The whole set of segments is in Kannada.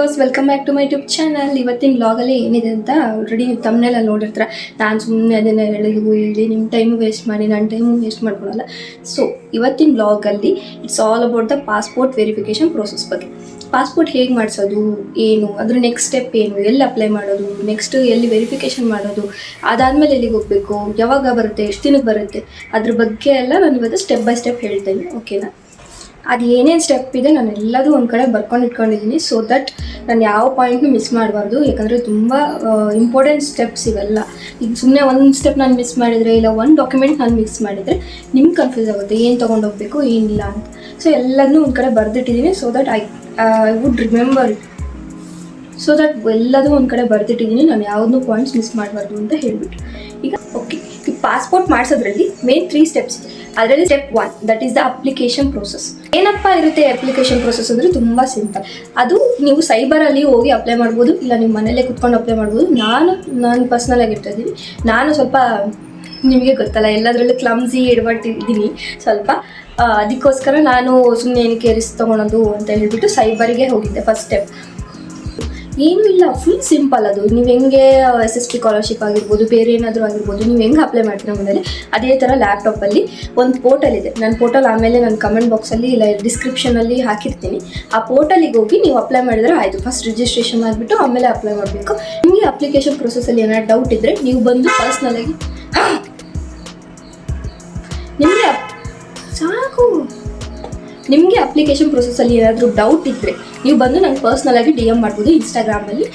ಹಲೋಸ್ welcome back to my YouTube channel. ಇವತ್ತಿನ ವ್ಲಾಗಲ್ಲಿ ಏನಿದೆ ಅಂತ ಆಲ್ರೆಡಿ ನೀವು ತಮ್ಮನೆಲ್ಲ ನೋಡಿರ್ತಾರೆ. ನಾನು ಸುಮ್ಮನೆ ಅದನ್ನು ಹೇಳಿ ನಿಮ್ಮ ಟೈಮು ವೇಸ್ಟ್ ಮಾಡಿ ನನ್ನ ಟೈಮು ವೇಸ್ಟ್ ಮಾಡ್ಕೊಳ್ಳಲ್ಲ. ಸೊ ಇವತ್ತಿನ ವ್ಲಾಗಲ್ಲಿ it's all about the passport verification process ಬಗ್ಗೆ. ಪಾಸ್ಪೋರ್ಟ್ ಹೇಗೆ ಮಾಡಿಸೋದು, ಏನು ಅದ್ರ ನೆಕ್ಸ್ಟ್ ಸ್ಟೆಪ್, ಏನು ಎಲ್ಲಿ ಅಪ್ಲೈ ಮಾಡೋದು, ನೆಕ್ಸ್ಟ್ ಎಲ್ಲಿ ವೆರಿಫಿಕೇಷನ್ ಮಾಡೋದು, ಅದಾದಮೇಲೆ ಎಲ್ಲಿಗೆ ಹೋಗಬೇಕು, ಯಾವಾಗ ಬರುತ್ತೆ, ಎಷ್ಟು ದಿನಕ್ಕೆ ಬರುತ್ತೆ, ಅದ್ರ ಬಗ್ಗೆ ಎಲ್ಲ ನಾನು ಇವತ್ತು ಸ್ಟೆಪ್ ಬೈ ಸ್ಟೆಪ್ ಹೇಳ್ತೇನೆ. ಓಕೆನಾ? ಅದು ಏನೇನು ಸ್ಟೆಪ್ ಇದೆ ನಾನು ಎಲ್ಲದೂ ಒಂದು ಕಡೆ ಬರ್ಕೊಂಡು ಇಟ್ಕೊಂಡಿದ್ದೀನಿ. ಸೊ ದಟ್ ನಾನು ಯಾವ ಪಾಯಿಂಟ್ನು ಮಿಸ್ ಮಾಡಬಾರ್ದು. ಯಾಕಂದರೆ ತುಂಬ ಇಂಪಾರ್ಟೆಂಟ್ ಸ್ಟೆಪ್ಸ್ ಇವೆಲ್ಲ. ಈಗ ಸುಮ್ಮನೆ ಒಂದು ಸ್ಟೆಪ್ ನಾನು ಮಿಸ್ ಮಾಡಿದರೆ, ಇಲ್ಲ ಒಂದು ಡಾಕ್ಯುಮೆಂಟ್ ನಾನು ಮಿಸ್ ಮಾಡಿದರೆ ನಿಮ್ಗೆ ಕನ್ಫ್ಯೂಸ್ ಆಗುತ್ತೆ ಏನು ತೊಗೊಂಡೋಗ್ಬೇಕು ಏನಿಲ್ಲ ಅಂತ. ಸೊ ಎಲ್ಲದನ್ನೂ ಒಂದು ಕಡೆ ಬರೆದಿಟ್ಟಿದ್ದೀನಿ. So that I would remember it. So that ಎಲ್ಲದೂ ಒಂದು ಕಡೆ ಬರೆದಿಟ್ಟಿದ್ದೀನಿ, ನಾನು ಯಾವುದನ್ನೂ ಪಾಯಿಂಟ್ಸ್ ಮಿಸ್ ಮಾಡಬಾರ್ದು ಅಂತ ಹೇಳಿಬಿಟ್ಟು. ಈಗ ಓಕೆ, ಈ ಪಾಸ್ಪೋರ್ಟ್ ಮಾಡಿಸೋದ್ರಲ್ಲಿ ಮೇನ್ 3 ಸ್ಟೆಪ್ಸ್. ಅದರಲ್ಲಿ step 1 that is the application process. ಏನಪ್ಪ ಇರುತ್ತೆ ಅಪ್ಲಿಕೇಶನ್ ಪ್ರೋಸೆಸ್ ಅಂದರೆ ತುಂಬ ಸಿಂಪಲ್. ಅದು ನೀವು ಸೈಬರಲ್ಲಿ ಹೋಗಿ ಅಪ್ಲೈ ಮಾಡ್ಬೋದು, ಇಲ್ಲ ನೀವು ಮನೇಲೇ ಕುತ್ಕೊಂಡು ಅಪ್ಲೈ ಮಾಡ್ಬೋದು. ನಾನು ಪರ್ಸ್ನಲಾಗಿ ಇರ್ತಾ ಇದ್ದೀನಿ. ನಾನು ಸ್ವಲ್ಪ ನಿಮಗೆ ಗೊತ್ತಲ್ಲ ಎಲ್ಲದರಲ್ಲೂ ಕ್ಲಮ್ಸಿ ಇದ್ದೀನಿ ಸ್ವಲ್ಪ. ಅದಕ್ಕೋಸ್ಕರ ನಾನು ಸುಮ್ಮನೆ ಏನಕ್ಕೆ ರಿಸ್ಕ್ ತೊಗೊಳೋದು ಅಂತ ಹೇಳ್ಬಿಟ್ಟು ಸೈಬರಿಗೆ ಹೋಗಿದ್ದೆ. ಫಸ್ಟ್ ಸ್ಟೆಪ್ ಏನೂ ಇಲ್ಲ, ಫುಲ್ ಸಿಂಪಲ್. ಅದು ನೀವು ಹೆಂಗೆ SST ಸ್ಕಾಲರ್ಶಿಪ್ ಆಗಿರ್ಬೋದು, ಬೇರೆ ಏನಾದರೂ ಆಗಿರ್ಬೋದು, ನೀವು ಹೆಂಗೆ ಅಪ್ಲೈ ಮಾಡ್ತೀರ ಮನೇಲಿ ಅದೇ ಥರ ಲ್ಯಾಪ್ಟಾಪಲ್ಲಿ ಒಂದು ಪೋರ್ಟಲ್ ಇದೆ. ನನ್ನ ಪೋರ್ಟಲ್ ಆಮೇಲೆ ನಾನು ಕಮೆಂಟ್ ಬಾಕ್ಸಲ್ಲಿ ಇಲ್ಲ ಡಿಸ್ಕ್ರಿಪ್ಷನಲ್ಲಿ ಹಾಕಿರ್ತೀನಿ. ಆ ಪೋರ್ಟಲಿಗೆ ಹೋಗಿ ನೀವು ಅಪ್ಲೈ ಮಾಡಿದರೆ ಆಯಿತು. ಫಸ್ಟ್ ರಿಜಿಸ್ಟ್ರೇಷನ್ ಆಗಿಬಿಟ್ಟು ಆಮೇಲೆ ಅಪ್ಲೈ ಮಾಡಬೇಕು. ನಿಮಗೆ ಅಪ್ಲಿಕೇಶನ್ ಪ್ರೊಸೆಸಲ್ಲಿ ಏನಾದ್ರು ಡೌಟ್ ಇದ್ದರೆ ನೀವು ಬಂದು ಪರ್ಸ್ನಲಾಗಿ ನಿಮಗೆ ಅಪ್ಲಿಕೇಶನ್ ಪ್ರೊಸೆಸಲ್ಲಿ ಏನಾದರೂ ಡೌಟ್ ಇದ್ದರೆ ನೀವು ಬಂದು ನಂಗೆ ಪರ್ಸ್ನಲಾಗಿ DM ಮಾಡ್ಬೋದು ಇನ್ಸ್ಟಾಗ್ರಾಮಲ್ಲಿ.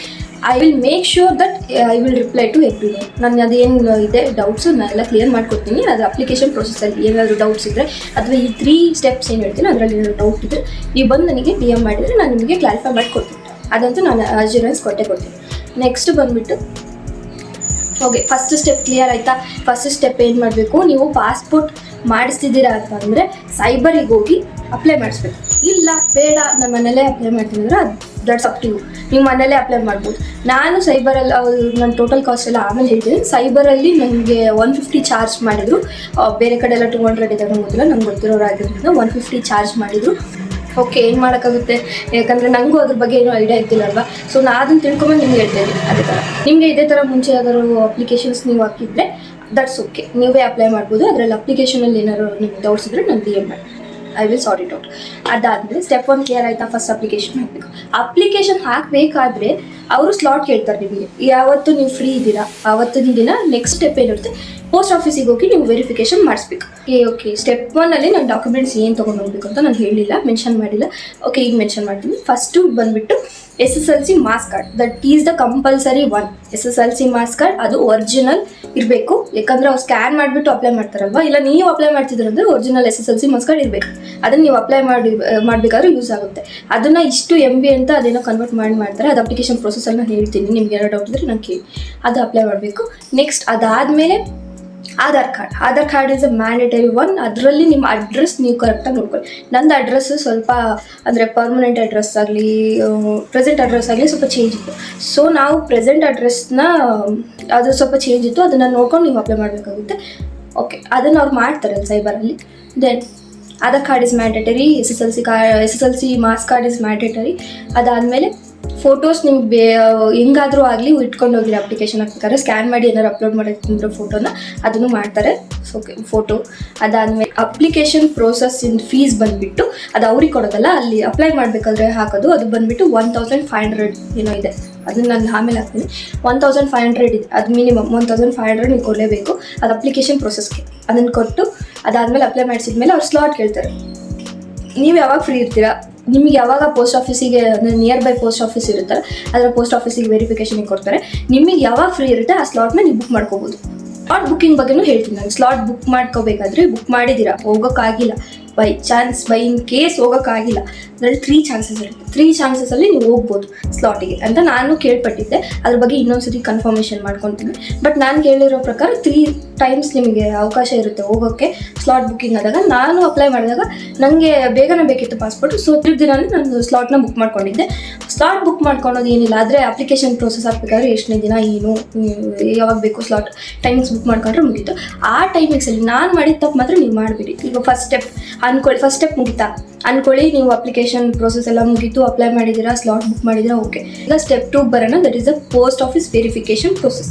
I will make sure that I will reply to everyone. ನಾನು ಅದೇನು ಇದೆ ಡೌಟ್ಸು ನಾನೆಲ್ಲ ಕ್ಲಿಯರ್ ಮಾಡ್ಕೊಡ್ತೀನಿ. ಅದು ಅಪ್ಲಿಕೇಶನ್ ಪ್ರೊಸೆಸಲ್ಲಿ ಏನಾದರೂ ಡೌಟ್ಸ್ ಇದ್ದರೆ ಅಥವಾ ಈ 3 ಸ್ಟೆಪ್ಸ್ ಏನು ಹೇಳ್ತೀನಿ ಅದರಲ್ಲಿ ಏನಾದರೂ ಡೌಟ್ ಇದ್ದರೆ ನೀವು ಬಂದು ನನಗೆ DM ಮಾಡಿದರೆ ನಾನು ನಿಮಗೆ ಕ್ಲಾರಿಫೈ ಮಾಡಿಕೊಡ್ತೀನಿ. ಅದಂತೂ ನಾನು ಅಶ್ಯೂರೆನ್ಸ್ ಕೊಡ್ತೀನಿ. ನೆಕ್ಸ್ಟ್ ಬಂದುಬಿಟ್ಟು ಓಕೆ, ಫಸ್ಟ್ ಸ್ಟೆಪ್ ಕ್ಲಿಯರ್ ಆಯಿತಾ? ಫಸ್ಟ್ ಸ್ಟೆಪ್ ಏನು ಮಾಡಬೇಕು, ನೀವು ಪಾಸ್ಪೋರ್ಟ್ ಮಾಡಿಸ್ತಿದ್ದೀರಾ ಅಂತಂದರೆ ಸೈಬರಿಗೆ ಹೋಗಿ ಅಪ್ಲೈ ಮಾಡಿಸ್ಬೇಕು. ಇಲ್ಲ ಬೇಡ ನಾನು ಮನೇಲೇ ಅಪ್ಲೈ ಮಾಡ್ತೀನಿ ಅಂದರೆ ದಟ್ಸ್ ಅಪ್ ಟು ಯು. ನೀವು ಮನೇಲೇ ಅಪ್ಲೈ ಮಾಡ್ಬೋದು. ನಾನು ಸೈಬರಲ್ಲಿ ನನ್ನ ಟೋಟಲ್ ಕಾಸ್ಟ್ ಎಲ್ಲ ಆಮೇಲೆ ಹೇಳ್ತೀನಿ. ಸೈಬರಲ್ಲಿ ನನಗೆ 150 ಚಾರ್ಜ್ ಮಾಡಿದರು. ಬೇರೆ ಕಡೆ ಎಲ್ಲ 200 ಇದೆ ಗೊತ್ತಿಲ್ಲ, ನಂಗೆ ಗೊತ್ತಿರೋರಾಗಿರೋದ್ರಿಂದ 150 ಚಾರ್ಜ್ ಮಾಡಿದರು. ಓಕೆ, ಏನು ಮಾಡೋಕ್ಕಾಗುತ್ತೆ, ಯಾಕಂದರೆ ನನಗೂ ಅದ್ರ ಬಗ್ಗೆ ಏನೂ ಐಡಿಯಾ ಇದ್ದಿಲ್ಲಲ್ವ. ಸೊ ನಾನು ಅದನ್ನು ತಿಳ್ಕೊಂಬಂದು ನಿಮ್ಗೆ ಹೇಳ್ತಾ ಇದ್ದೀನಿ. ಅದೇ ಥರ ನಿಮಗೆ ಇದೇ ಥರ ಮುಂಚೆ ಯಾವ್ದಾದ್ರು ಅಪ್ಲಿಕೇಶನ್ಸ್ ನೀವು ಹಾಕಿದರೆ ದಟ್ಸ್ ಓಕೆ, ನೀವೇ ಅಪ್ಲೈ ಮಾಡ್ಬೋದು. ಅದರಲ್ಲಿ ಅಪ್ಲಿಕೇಶನಲ್ಲಿ ಏನಾದ್ರು ನಿಮ್ಗೆ ಡೌಟ್ಸ್ ಇದ್ದರೆ ನಾನು DM ಮಾಡಿ I will sort it out. ಅದಾದಮೇಲೆ ಸ್ಟೆಪ್ 1 ಕ್ಲಿಯರ್ ಆಯಿತಾ? ಫಸ್ಟ್ ಅಪ್ಲಿಕೇಶನ್ ಹಾಕಬೇಕು. ಅಪ್ಲಿಕೇಶನ್ ಹಾಕಬೇಕಾದ್ರೆ ಅವರು ಸ್ಲಾಟ್ ಕೇಳ್ತಾರೆ ನಿಮಗೆ. ಯಾವತ್ತು ನೀವು ಫ್ರೀ ಇದ್ದೀರಾ ಆವತ್ತಿನ ದಿನ ನೆಕ್ಸ್ಟ್ ಸ್ಟೆಪ್ ಏನಿರುತ್ತೆ, ಪೋಸ್ಟ್ ಆಫೀಸಿಗೆ ಹೋಗಿ ನೀವು ವೆರಿಫಿಕೇಷನ್ ಮಾಡಿಸ್ಬೇಕು. ಓಕೆ, ಸ್ಟೆಪ್ 1ಅಲ್ಲಿ ನಾನು ಡಾಕ್ಯುಮೆಂಟ್ಸ್ ಏನು ತೊಗೊಂಡು ಹೋಗ್ಬೇಕು ಅಂತ ನಾನು ಹೇಳಿಲ್ಲ, ಮೆನ್ಷನ್ ಮಾಡಿಲ್ಲ. ಓಕೆ, ಈಗ ಮೆನ್ಷನ್ ಮಾಡ್ತೀನಿ. ಫಸ್ಟು ಬಂದುಬಿಟ್ಟು SSLC marks card, that is the compulsory one. SSLC marks card ಅದು ಒರಿಜಿನಲ್ ಇರಬೇಕು. ಯಾಕಂದರೆ ಅವ್ರು ಸ್ಕ್ಯಾನ್ ಮಾಡಿಬಿಟ್ಟು ಅಪ್ಲೈ ಮಾಡ್ತಾರಲ್ವ, ಇಲ್ಲ ನೀವು ಅಪ್ಲೈ ಮಾಡ್ತಿದ್ರಂದರೆ ಒರಿಜಿನಲ್ SSLC ಮಾರ್ಕ್ಸ್ ಕಾರ್ಡ್ ಇರಬೇಕು. ಅದನ್ನು ನೀವು ಅಪ್ಲೈ ಮಾಡಬೇಕಾದ್ರೆ ಯೂಸ್ ಆಗುತ್ತೆ. ಅದನ್ನು ಇಷ್ಟು MB ಅಂತ ಅದೇನೋ ಕನ್ವರ್ಟ್ ಮಾಡ್ತಾರೆ. ಅದು ಅಪ್ಲಿಕೇಶನ್ ಪ್ರೊಸೆಸಲ್ಲಿ ನಾನು ಹೇಳ್ತೀನಿ. ನಿಮ್ಗೆ ಏನೋ ಡೌಟ್ ಇದ್ದರೆ ನಾನು ಕೇಳಿ ಅದು ಅಪ್ಲೈ ಮಾಡಬೇಕು. ನೆಕ್ಸ್ಟ್ ಅದಾದಮೇಲೆ Aadhaar card is a mandatory one. ಅದರಲ್ಲಿ ನಿಮ್ಮ ಅಡ್ರೆಸ್ ನೀವು ಕರೆಕ್ಟಾಗಿ ನೋಡ್ಕೊಳ್ಳಿ. ನಂದು ಅಡ್ರೆಸ್ಸು ಸ್ವಲ್ಪ ಅಂದರೆ ಪರ್ಮನೆಂಟ್ ಅಡ್ರೆಸ್ ಆಗಲಿ ಪ್ರೆಸೆಂಟ್ ಅಡ್ರೆಸ್ ಆಗಲಿ ಸ್ವಲ್ಪ ಚೇಂಜ್ ಇತ್ತು. ಸೊ ನಾವು ಪ್ರೆಸೆಂಟ್ ಅಡ್ರೆಸ್ನ ಅದು ಸ್ವಲ್ಪ ಚೇಂಜ್ ಇತ್ತು, ಅದನ್ನು ನೋಡ್ಕೊಂಡು ನೀವು ಅಪ್ಲೈ ಮಾಡಬೇಕಾಗುತ್ತೆ. ಓಕೆ, ಅದನ್ನು ಅವ್ರು ಮಾಡ್ತಾರೆ ಸೈಬರಲ್ಲಿ. Then Aadhaar card is mandatory, SSLC marks card is mandatory. ಅದಾದಮೇಲೆ ಫೋಟೋಸ್ ನಿಮ್ಗೆ ಹೆಂಗಾದರೂ ಆಗಲಿ ಇಟ್ಕೊಂಡು ಹೋಗಿರಿ. ಅಪ್ಲಿಕೇಶನ್ ಹಾಕ್ಬೇಕಾದ್ರೆ ಸ್ಕ್ಯಾನ್ ಮಾಡಿ ಏನಾದ್ರು ಅಪ್ಲೋಡ್ ಮಾಡಿದ್ರೆ ಫೋಟೋನ ಅದನ್ನು ಮಾಡ್ತಾರೆ. Okay, photo. ಅದಾದಮೇಲೆ ಅಪ್ಲಿಕೇಶನ್ ಪ್ರೋಸೆಸ್ಸಿನ ಫೀಸ್ ಬಂದುಬಿಟ್ಟು ಅದು ಅವ್ರಿಗೆ ಕೊಡೋದಲ್ಲ, ಅಲ್ಲಿ ಅಪ್ಲೈ ಮಾಡಬೇಕಾದ್ರೆ ಹಾಕೋದು. ಅದು ಬಂದುಬಿಟ್ಟು 1500 ಏನೋ ಇದೆ. ಅದನ್ನು ನಾನು ಆಮೇಲೆ ಹಾಕ್ತೀನಿ. 1500 ಇದೆ, ಅದು ಮಿನಿಮಮ್ 1500 ನೀವು ಕೊಡಲೇಬೇಕು. ಅದು ಅಪ್ಲಿಕೇಶನ್ ಪ್ರೋಸೆಸ್ಗೆ. ಅದನ್ನು ಕೊಟ್ಟು ಅದಾದಮೇಲೆ ಅಪ್ಲೈ ಮಾಡಿಸಿದ್ಮೇಲೆ ಅವ್ರು ಸ್ಲಾಟ್ ಕೇಳ್ತಾರೆ. ನೀವು ಯಾವಾಗ ಫ್ರೀ ಇರ್ತೀರಾ, ನಿಮಗೆ ಯಾವಾಗ ಪೋಸ್ಟ್ ಆಫೀಸಿಗೆ ಅಂದರೆ ನಿಯರ್ ಬೈ ಪೋಸ್ಟ್ ಆಫೀಸ್ ಇರುತ್ತಲ್ಲ ಅದರ ಪೋಸ್ಟ್ ಆಫೀಸಿಗೆ ವೆರಿಫಿಕೇಷನಿಗೆ ಕೊಡ್ತಾರೆ. ನಿಮಗೆ ಯಾವಾಗ ಫ್ರೀ ಇರುತ್ತೆ ಆ ಸ್ಲಾಟ್ನ ನೀವು ಬುಕ್ ಮಾಡ್ಕೋಬೋದು. ಸ್ಲಾಟ್ ಬುಕ್ಕಿಂಗ್ ಬಗ್ಗೆನೂ ಹೇಳ್ತೀನಿ ನಾನು. ಸ್ಲಾಟ್ ಬುಕ್ ಮಾಡ್ಕೋಬೇಕಾದ್ರೆ ಬುಕ್ ಮಾಡಿದ್ದೀರಾ, ಹೋಗೋಕ್ಕಾಗಿಲ್ಲ, ಬೈ ಇನ್ ಕೇಸ್ ಹೋಗೋಕ್ಕಾಗಿಲ್ಲ, ಅದರಲ್ಲಿ 3 ಚಾನ್ಸಸ್ ಇರುತ್ತೆ. 3 ಚಾನ್ಸಸಲ್ಲಿ ನೀವು ಹೋಗ್ಬೋದು ಸ್ಲಾಟಿಗೆ ಅಂತ ನಾನು ಕೇಳ್ಪಟ್ಟಿದ್ದೆ. ಅದ್ರ ಬಗ್ಗೆ ಇನ್ನೊಂದ್ಸತಿ ಕನ್ಫರ್ಮೇಷನ್ ಮಾಡ್ಕೊತೀನಿ. ಬಟ್ ನಾನು ಕೇಳಿರೋ ಪ್ರಕಾರ 3 ಟೈಮ್ಸ್ ನಿಮಗೆ ಅವಕಾಶ ಇರುತ್ತೆ ಹೋಗೋಕ್ಕೆ ಸ್ಲಾಟ್ ಬುಕ್ಕಿಂಗ್ ಆದಾಗ. ನಾನು ಅಪ್ಲೈ ಮಾಡಿದಾಗ ನನಗೆ ಬೇಗನೆ ಬೇಕಿತ್ತು ಪಾಸ್ಪೋರ್ಟ್. ಸೊ 3 ದಿನವೇ ನಾನು ಸ್ಲಾಟ್ನ ಬುಕ್ ಮಾಡ್ಕೊಂಡಿದ್ದೆ. ಸ್ಲಾಟ್ ಬುಕ್ ಮಾಡ್ಕೊಳೋದು ಏನಿಲ್ಲ, ಆದರೆ ಅಪ್ಲಿಕೇಶನ್ ಪ್ರೋಸೆಸ್ ಹಾಕಬೇಕಾದ್ರೆ ಎಷ್ಟನೇ ದಿನ ಏನು ಯಾವಾಗ ಬೇಕು ಸ್ಲಾಟ್ ಟೈಮಿಂಗ್ಸ್ ಬುಕ್ ಮಾಡ್ಕೊಂಡ್ರೆ ಮುಗೀತು. ಆ ಟೈಮಿಂಗ್ಸಲ್ಲಿ ನಾನು ಮಾಡಿದ ತಪ್ಪು ಮಾತ್ರ ನೀವು ಮಾಡಿಬಿಡಿ. ಈಗ ಫಸ್ಟ್ ಸ್ಟೆಪ್ ಅನ್ಕೊಳ್ಳಿ, ಫಸ್ಟ್ ಸ್ಟೆಪ್ ಮುಗಿತಾ ಅನ್ಕೊಳ್ಳಿ, ನೀವು ಅಪ್ಲಿಕೇಶನ್ ಪ್ರೋಸೆಸ್ ಎಲ್ಲ ಮುಗೀತು, ಅಪ್ಲೈ ಮಾಡಿದ್ದೀರಾ, ಸ್ಲಾಟ್ ಬುಕ್ ಮಾಡಿದ್ದೀರಾ, ಓಕೆ. ಈಗ ಸ್ಟೆಪ್ 2 ಬರೋಣ, that is the post office verification process.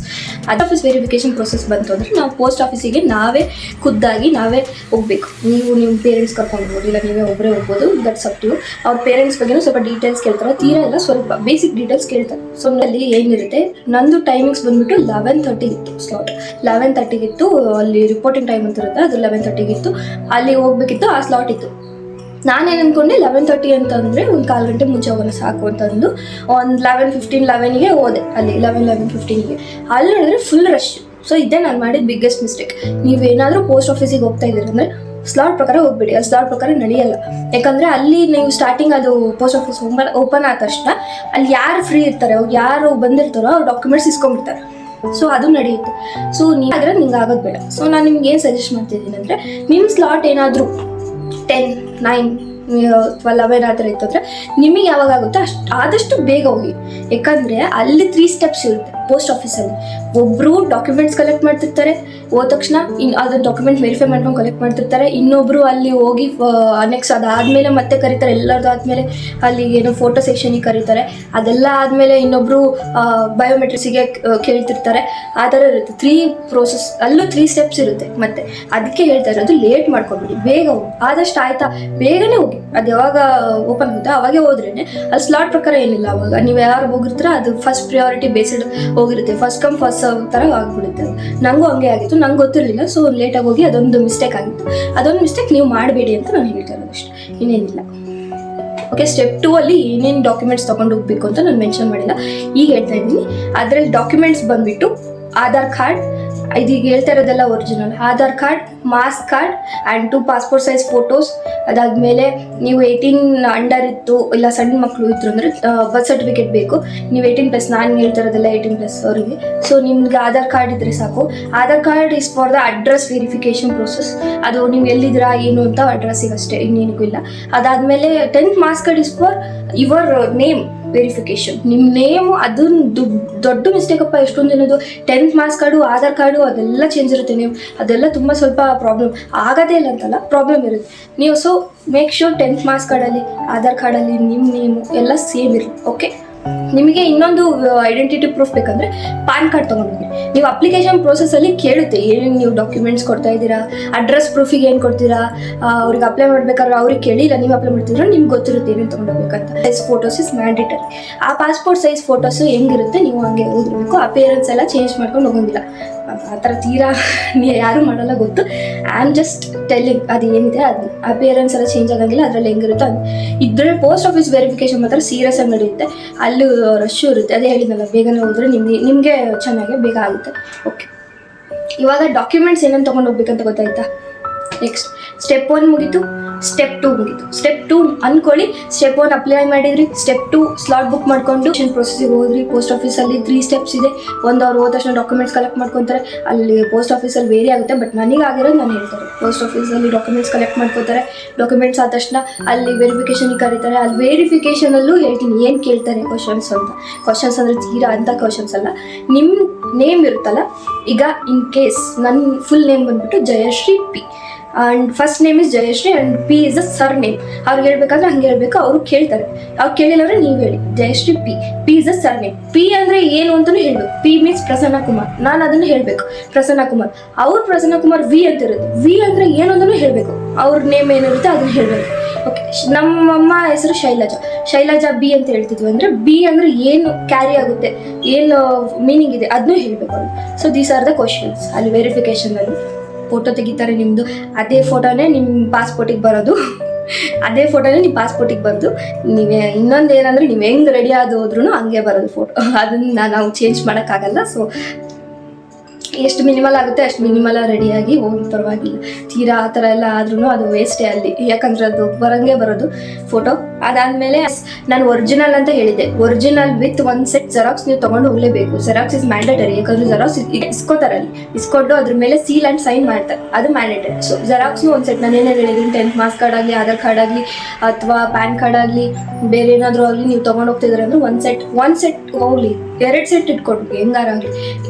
Office verification process ಬಂತು ಅಂದರೆ ನಾವು ಪೋಸ್ಟ್ ಆಫೀಸಿಗೆ ನಾವೇ ಖುದ್ದಾಗಿ ನಾವೇ ಹೋಗ್ಬೇಕು. ನೀವು ನಿಮ್ಮ ಪೇರೆಂಟ್ಸ್ ಕರ್ಕೊಂಡು ಹೋಗ್ಬೋದು, ಇಲ್ಲ ನೀವೇ ಒಬ್ಬರೇ ಹೋಗ್ಬೋದು, ದಟ್ಸ್ ಅಪ್ ಟು. ಅವ್ರ ಪೇರೆಂಟ್ಸ್ ಬಗ್ಗೆನೂ ಸ್ವಲ್ಪ ಡೀಟೇಲ್ಸ್ ಕೇಳ್ತಾರೆ, ತೀರಾ ಎಲ್ಲ ಸ್ವಲ್ಪ ಬೇಸಿಕ್ ಡೀಟೇಲ್ಸ್ ಕೇಳ್ತಾರೆ. ಸೊ ಅಲ್ಲಿ ಏನಿರುತ್ತೆ, ನಂದು ಟೈಮಿಂಗ್ಸ್ ಬಂದುಬಿಟ್ಟು 11:30 ಇತ್ತು ಸ್ಲಾಟ್. 11:30 ಇತ್ತು, ಅಲ್ಲಿ ರಿಪೋರ್ಟಿಂಗ್ ಟೈಮ್ ಅಂತ ಇರುತ್ತೆ, ಅದು 11:30 ಇತ್ತು. ಅಲ್ಲಿ ಹೋಗ್ಬೇಕಿತ್ತು, ಆ ಸ್ಲಾಟ್ ಇತ್ತು. ನಾನೇನು ಅಂದ್ಕೊಂಡೆ 11:30 ಅಂತಂದರೆ ಒಂದು 1/4 ಗಂಟೆ ಮುಂಚೆ ಹೋಗೋಣ ಸಾಕು ಅಂತಂದು ಒಂದು 11:15 ಹೋದೆ. ಅಲ್ಲಿ 11:15 ಅಲ್ಲಿ ನೋಡಿದ್ರೆ ಫುಲ್ ರಶ್. ಸೊ ಇದೇ ನಾನು ಮಾಡಿದ ಬಿಗ್ಗೆಸ್ಟ್ ಮಿಸ್ಟೇಕ್. ನೀವೇನಾದರೂ ಪೋಸ್ಟ್ ಆಫೀಸಿಗೆ ಹೋಗ್ತಾ ಇದ್ದೀರ ಅಂದರೆ ಸ್ಲಾಟ್ ಪ್ರಕಾರ ಹೋಗ್ಬೇಡಿ, ಅದು ಸ್ಲಾಟ್ ಪ್ರಕಾರ ನಡೆಯಲ್ಲ. ಯಾಕಂದರೆ ಅಲ್ಲಿ ನೀವು ಸ್ಟಾರ್ಟಿಂಗ್ ಅದು ಪೋಸ್ಟ್ ಆಫೀಸ್ ಓಪನ್ ಆದ ತಕ್ಷಣ ಅಲ್ಲಿ ಯಾರು ಫ್ರೀ ಇರ್ತಾರೆ, ಅವ್ರು ಯಾರು ಬಂದಿರ್ತಾರೋ ಅವ್ರು ಡಾಕ್ಯುಮೆಂಟ್ಸ್ ಇಸ್ಕೊಂಡ್ಬಿಡ್ತಾರೆ. ಸೊ ಅದು ನಡೆಯುತ್ತೆ. ಸೊ ನೀವು ಆದರೆ ನಿಂಗೆ ಆಗೋದು ಬೇಡ. ಸೊ ನಾನು ನಿಮ್ಗೆ ಏನು ಸಜೆಸ್ಟ್ ಮಾಡ್ತಿದ್ದೀನಿ ಅಂದರೆ, ನಿಮ್ಮ ಸ್ಲಾಟ್ ಏನಾದರೂ 10, 9, 11 ಆ ಥರ ಇತ್ತು ಅಂದರೆ ನಿಮಗೆ ಯಾವಾಗ ಆಗುತ್ತೋ ಆದಷ್ಟು ಬೇಗ ಹೋಗಿ. ಯಾಕಂದರೆ ಅಲ್ಲಿ 3 ಸ್ಟೆಪ್ಸ್ ಇರುತ್ತೆ ಪೋಸ್ಟ್ ಆಫೀಸಲ್ಲಿ. ಒಬ್ಬರು ಡಾಕ್ಯುಮೆಂಟ್ಸ್ ಕಲೆಕ್ಟ್ ಮಾಡ್ತಿರ್ತಾರೆ, ಹೋದ ತಕ್ಷಣ ಅದನ್ನು ಡಾಕ್ಯುಮೆಂಟ್ ವೆರಿಫೈ ಮಾಡ್ಕೊಂಡು ಕಲೆಕ್ಟ್ ಮಾಡ್ತಿರ್ತಾರೆ. ಇನ್ನೊಬ್ಬರು ಅಲ್ಲಿ ಹೋಗಿ ನೆಕ್ಸ್ಟ್ ಅದಾದಮೇಲೆ ಮತ್ತೆ ಕರೀತಾರೆ, ಎಲ್ಲರದು ಆದಮೇಲೆ ಅಲ್ಲಿ ಏನೋ ಫೋಟೋ ಸೆಕ್ಷನಿಗೆ ಕರೀತಾರೆ. ಅದೆಲ್ಲ ಆದಮೇಲೆ ಇನ್ನೊಬ್ಬರು ಬಯೋಮೆಟ್ರಿಕ್ಸಿಗೆ ಕೇಳ್ತಿರ್ತಾರೆ. ಆ ಥರ ಇರುತ್ತೆ 3 ಪ್ರೋಸೆಸ್, ಅಲ್ಲೂ 3 ಸ್ಟೆಪ್ಸ್ ಇರುತ್ತೆ. ಮತ್ತು ಅದಕ್ಕೆ ಹೇಳ್ತಾ ಇರೋದು, ಲೇಟ್ ಮಾಡ್ಕೊಬೇಡಿ, ಬೇಗ ಹೋಗಿ. ಆದಷ್ಟು ಆಯಿತಾ ಬೇಗನೆ ಹೋಗಿ. ಅದು ಯಾವಾಗ ಓಪನ್ ಆಗುತ್ತೋ ಅವಾಗೇ ಹೋದ್ರೇ ಅದು ಸ್ಲಾಟ್ ಪ್ರಕಾರ ಏನಿಲ್ಲ. ಅವಾಗ ನೀವು ಯಾರು ಹೋಗಿರ್ತೀರ ಅದು ಫಸ್ಟ್ ಪ್ರಿಯಾರಿಟಿ ಬೇಸ್ಡ್ ಹೋಗಿರುತ್ತೆ, ಫಸ್ಟ್ ಕಮ್ ಫಸ್ಟ್ ಸರ್ವ್ ಥರ ಆಗಿಬಿಡುತ್ತೆ. ನನಗೂ ಹಂಗೆ ಆಗಿತ್ತು, ನಂಗೆ ಗೊತ್ತಿರಲಿಲ್ಲ. ಸೊ ಲೇಟಾಗಿ ಹೋಗಿ ಅದೊಂದು ಮಿಸ್ಟೇಕ್ ಆಗಿತ್ತು. ಅದೊಂದು ಮಿಸ್ಟೇಕ್ ನೀವು ಮಾಡಬೇಡಿ ಅಂತ ನಾನು ಹೇಳ್ತಾ ಇರೋದು ಅಷ್ಟೇ, ಇನ್ನೇನಿಲ್ಲ. ಓಕೆ, ಸ್ಟೆಪ್ 2 ಅಲ್ಲಿ ಏನೇನು ಡಾಕ್ಯುಮೆಂಟ್ಸ್ ತೊಗೊಂಡು ಹೋಗ್ಬೇಕು ಅಂತ ನಾನು ಮೆನ್ಷನ್ ಮಾಡಿಲ್ಲ, ಈಗ ಹೇಳ್ತಾ ಇದ್ದೀನಿ. ಅದರಲ್ಲಿ ಡಾಕ್ಯುಮೆಂಟ್ಸ್ ಬಂದುಬಿಟ್ಟು ಆಧಾರ್ ಕಾರ್ಡ್, ಇದೀಗ ಹೇಳ್ತಾ ಇರೋದೆಲ್ಲ original. Aadhaar card, marks card and 2 passport size photos. ಅದಾದಮೇಲೆ ನೀವು 18 ಅಂಡರ್ ಇತ್ತು, ಇಲ್ಲ ಸಣ್ಣ ಮಕ್ಕಳು ಇದ್ರು ಅಂದರೆ ಬರ್ತ್ ಸರ್ಟಿಫಿಕೇಟ್ ಬೇಕು. ನೀವು 18+, ನಾನು ಹೇಳ್ತಾ ಇರೋದೆಲ್ಲ 18+ ಅವರಿಗೆ. ಸೊ ನಿಮ್ಗೆ ಆಧಾರ್ ಕಾರ್ಡ್ ಇದ್ದರೆ ಸಾಕು. Aadhaar card is for the address verification process. ಅದು ನೀವು ಎಲ್ಲಿದ್ದೀರಾ ಏನು ಅಂತ ಅಡ್ರೆಸ್ಸಿಗೆ ಅಷ್ಟೇ, ಇನ್ನೇನಿಗೂ ಇಲ್ಲ. ಅದಾದಮೇಲೆ 10th marks card is for your name verification. ನಿಮ್ಮ ನೇಮು ಅದು ದೊಡ್ಡ ಮಿಸ್ಟೇಕಪ್ಪ ಎಷ್ಟೊಂದು ಜನದ್ದು. 10th marks card, Aadhaar card ಅದೆಲ್ಲ ಚೇಂಜ್ ಇರುತ್ತೆ. ನೀವು ಅದೆಲ್ಲ ತುಂಬ ಸ್ವಲ್ಪ ಪ್ರಾಬ್ಲಮ್ ಆಗೋದೇ ಇಲ್ಲ ಅಂತಲ್ಲ, ಪ್ರಾಬ್ಲಮ್ ಇರುತ್ತೆ. ನೀವು so make sure 10th marks ಕಾರ್ಡಲ್ಲಿ, ಆಧಾರ್ ಕಾರ್ಡಲ್ಲಿ ನಿಮ್ಮ ನೇಮು ಎಲ್ಲ ಸೇಮ್ ಇರಲಿ. ಓಕೆ, ನಿಮಗೆ ಇನ್ನೊಂದು ಐಡೆಂಟಿಟಿ ಪ್ರೂಫ್ ಬೇಕಂದರೆ ಪಾನ್ ಕಾರ್ಡ್ ತೊಗೊಂಡೋಗಿ. ನೀವು ಅಪ್ಲಿಕೇಶನ್ ಪ್ರೋಸೆಸ್ಸಲ್ಲಿ ಕೇಳುತ್ತೆ ಏನೇನು ನೀವು ಡಾಕ್ಯುಮೆಂಟ್ಸ್ ಕೊಡ್ತಾ ಇದ್ದೀರಾ, ಅಡ್ರೆಸ್ ಪ್ರೂಫಿಗೆ ಏನು ಕೊಡ್ತೀರಾ, ಅವ್ರಿಗೆ ಅಪ್ಲೈ ಮಾಡಬೇಕಾದ್ರೆ ಅವ್ರಿಗೆ ಕೇಳಿಲ್ಲ, ನೀವು ಅಪ್ಲೈ ಮಾಡ್ತಿದ್ರೆ ನಿಮ್ಗೆ ಗೊತ್ತಿರುತ್ತೆ ಏನೇನು ತೊಗೊಂಡೋಗ್ಬೇಕಂತ. Size photos is mandatory. ಆ ಪಾಸ್ಪೋರ್ಟ್ ಸೈಜ್ ಫೋಟೋಸು ಹೆಂಗಿರುತ್ತೆ ನೀವು ಹಂಗೆ ಓದಿರಬೇಕು. ಅಪಿಯರೆನ್ಸ್ ಎಲ್ಲ ಚೇಂಜ್ ಮಾಡ್ಕೊಂಡು ಹೋಗೋಂಗಿಲ್ಲ. ಆ ಥರ ತೀರಾ ಯಾರೂ ಮಾಡಲ್ಲ, ಗೊತ್ತು. ಐ ಆಮ್ ಜಸ್ಟ್ ಟೆಲ್ಲಿಂಗ್, ಅದು ಏನಿದೆ ಅದು ಅಪಿಯರೆನ್ಸ್ ಎಲ್ಲ ಚೇಂಜ್ ಆಗೋಂಗಿಲ್ಲ. ಅದರಲ್ಲಿ ಹೆಂಗಿರುತ್ತೆ ಅದು. ಇದರಲ್ಲಿ ಪೋಸ್ಟ್ ಆಫೀಸ್ ವೆರಿಫಿಕೇಷನ್ ಮಾತ್ರ ಸೀರಿಯಸ್ ಆಗಿ ನಡೆಯುತ್ತೆ. ಅಲ್ಲೂ ರಶ್ಶು ಇರುತ್ತೆ, ಅದೇ ಹೇಳಿದ್ನಲ್ಲ, ಬೇಗನೆ ಹೋದರೆ ನಿಮಗೆ ಚೆನ್ನಾಗಿ ಬೇಗ ಆಗುತ್ತೆ. ಓಕೆ, ಇವಾಗ ಡಾಕ್ಯುಮೆಂಟ್ಸ್ ಏನೇನು ತೊಗೊಂಡು ಹೋಗ್ಬೇಕಂತ ಗೊತ್ತಾಯ್ತಾ. ನೆಕ್ಸ್ಟ್ ಸ್ಟೆಪ್ 1 ಮುಗೀತು, ಸ್ಟೆಪ್ 2 ಮುಗೀತು. ಸ್ಟೆಪ್ 2 ಅಂದ್ಕೊಳ್ಳಿ, ಸ್ಟೆಪ್ 1 ಅಪ್ಲೈ ಮಾಡಿದ್ರಿ, ಸ್ಟೆಪ್ 2 ಸ್ಲಾಟ್ ಬುಕ್ ಮಾಡ್ಕೊಂಡು ಪ್ರೊಸೆಸಿಗೆ ಹೋದ್ರಿ. ಪೋಸ್ಟ್ ಆಫೀಸಲ್ಲಿ 3 ಸ್ಟೆಪ್ಸ್ ಇದೆ. ಒಂದು ಅವ್ರು ಹೋದ ತಕ್ಷಣ ಡಾಕ್ಯುಮೆಂಟ್ಸ್ ಕಲೆಕ್ಟ್ ಮಾಡ್ಕೊತಾರೆ. ಅಲ್ಲಿ ಪೋಸ್ಟ್ ಆಫೀಸಲ್ಲಿ ವೇರಿ ಆಗುತ್ತೆ, ಬಟ್ ನನಗೆ ಆಗಿರೋದು ನಾನು ಹೇಳ್ತಾರೆ. ಪೋಸ್ಟ್ ಆಫೀಸಲ್ಲಿ ಡಾಕ್ಯುಮೆಂಟ್ಸ್ ಕಲೆಕ್ಟ್ ಮಾಡ್ಕೋತಾರೆ. ಡಾಕ್ಯುಮೆಂಟ್ಸ್ ಆದ ತಕ್ಷಣ ಅಲ್ಲಿ ವೆರಿಫಿಕೇಷನಿಗೆ ಕರೀತಾರೆ. ಅಲ್ಲಿ ವೆರಿಫಿಕೇಷನಲ್ಲೂ ಹೇಳ್ತೀನಿ ಏನು ಕೇಳ್ತಾರೆ ಕ್ವಶನ್ಸ್ ಅಂತ. ಕ್ವಶನ್ಸ್ ಅಂದರೆ ತೀರಾ ಅಂಥ ಕ್ವಶನ್ಸ್ ಅಲ್ಲ. ನಿಮ್ಮ ನೇಮ್ ಇರುತ್ತಲ್ಲ, ಈಗ ಇನ್ ಕೇಸ್ ನನ್ನ ಫುಲ್ ನೇಮ್ ಬಂದುಬಿಟ್ಟು Jayashree P and first name is Jayashree and P is a sir name. ಅವ್ರಿಗೆ ಹೇಳ್ಬೇಕಾದ್ರೆ ಹಂಗೆ ಹೇಳ್ಬೇಕು. ಅವರು ಕೇಳ್ತಾರೆ, ಅವ್ರು ಕೇಳಿಲ್ಲ ಅಂದರೆ ನೀವು ಹೇಳಿ Jayashree P is a sir name. P ಅಂದರೆ ಏನು ಅಂತಲೂ ಹೇಳಬೇಕು. ಪಿ ಮೀನ್ಸ್ ಪ್ರಸನ್ನ ಕುಮಾರ್, ನಾನು ಅದನ್ನು ಹೇಳಬೇಕು ಪ್ರಸನ್ನ ಕುಮಾರ್. ಅವ್ರು ಪ್ರಸನ್ನ ಕುಮಾರ್ ವಿ ಅಂತ ಇರುತ್ತೆ. ವಿ ಅಂದರೆ ಏನು ಅಂತಲೂ ಹೇಳಬೇಕು. ಅವ್ರ ನೇಮ್ ಏನಿರುತ್ತೆ ಅದನ್ನು ಹೇಳಬೇಕು. ಓಕೆ, ನಮ್ಮಮ್ಮ ಹೆಸರು ಶೈಲಜಾ ಬಿ ಅಂತ ಹೇಳ್ತಿದ್ವಿ ಅಂದರೆ ಬಿ ಅಂದರೆ ಏನು ಕ್ಯಾರಿ ಆಗುತ್ತೆ, ಏನು ಮೀನಿಂಗ್ ಇದೆ ಅದನ್ನೂ ಹೇಳಬೇಕು ಅವರು. So these are the questions. ಅಲ್ಲಿ ವೆರಿಫಿಕೇಷನಲ್ಲಿ ಫೋಟೋ ತೆಗಿತಾರೆ ನಿಮ್ಮದು, ಅದೇ ಫೋಟೋನೇ ನಿಮ್ಮ ಪಾಸ್ಪೋರ್ಟಿಗೆ ಬರೋದು. ಅದೇ ಫೋಟೋನೇ ನಿಮ್ಮ ಪಾಸ್ಪೋರ್ಟಿಗೆ ಬರೋದು. ನೀವೇ ಇನ್ನೊಂದು ಏನಂದರೆ ನೀವು ಹೆಂಗೆ ರೆಡಿ ಆದ ಹೋದ್ರೂ ಹಂಗೆ ಬರೋದು ಫೋಟೋ. ಅದನ್ನು ನಾವು ಚೇಂಜ್ ಮಾಡೋಕ್ಕಾಗಲ್ಲ. ಸೊ ಎಷ್ಟು ಮಿನಿಮಲ್ ಆಗುತ್ತೆ ಅಷ್ಟು ಮಿನಿಮಲ್ ರೆಡಿಯಾಗಿ ಹೋಗಿ, ಪರವಾಗಿಲ್ಲ. ತೀರಾ ಆ ಥರ ಎಲ್ಲ ಆದ್ರೂ ಅದು ವೇಸ್ಟೇ ಅಲ್ಲಿ. ಯಾಕಂದರೆ ಅದು ಬರೋಂಗೆ ಬರೋದು ಫೋಟೋ. ಅದಾದಮೇಲೆ ನಾನು ಒರಿಜಿನಲ್ ಅಂತ ಹೇಳಿದ್ದೆ, ಒರಿಜಿನಲ್ ವಿತ್ 1 ಸೆಟ್ ಜೆರಾಕ್ಸ್ ನೀವು ತೊಗೊಂಡು ಹೋಗಲೇಬೇಕು. ಜೆರಾಕ್ಸ್ ಇಸ್ ಮ್ಯಾಂಡೇಟರಿ, ಯಾಕಂದ್ರೆ ಜೆರಾಕ್ಸ್ ಇಸ್ಕೋತಾರೆ ಅಲ್ಲಿ, ಇಸ್ಕೊಂಡು ಅದ್ರ ಮೇಲೆ ಸೀಲ್ ಆ್ಯಂಡ್ ಸೈನ್ ಮಾಡ್ತಾರೆ, ಅದು ಮ್ಯಾಂಡೇಟರಿ. ಸೊ ಜೆರಾಕ್ಸ್ನು 1 ಸೆಟ್, ನಾನು ಏನೇನು ಹೇಳಿದ್ದೀನಿ, 10th ಮಾರ್ಕ್ಸ್ ಕಾರ್ಡ್ ಆಗಲಿ, ಆಧಾರ್ ಕಾರ್ಡ್ ಆಗಲಿ, ಅಥವಾ ಪ್ಯಾನ್ ಕಾರ್ಡ್ ಆಗಲಿ, ಬೇರೆ ಏನಾದರೂ ಆಗಲಿ ನೀವು ತೊಗೊಂಡು ಹೋಗ್ತಿದ್ರೆ ಅಂದ್ರೆ 1 ಸೆಟ್ ಹೋಗ್ಲಿ, 2 ಸೆಟ್ ಇಟ್ಕೊಡ್ಬೇಕು ಹೆಂಗಾರಾಗಲಿ.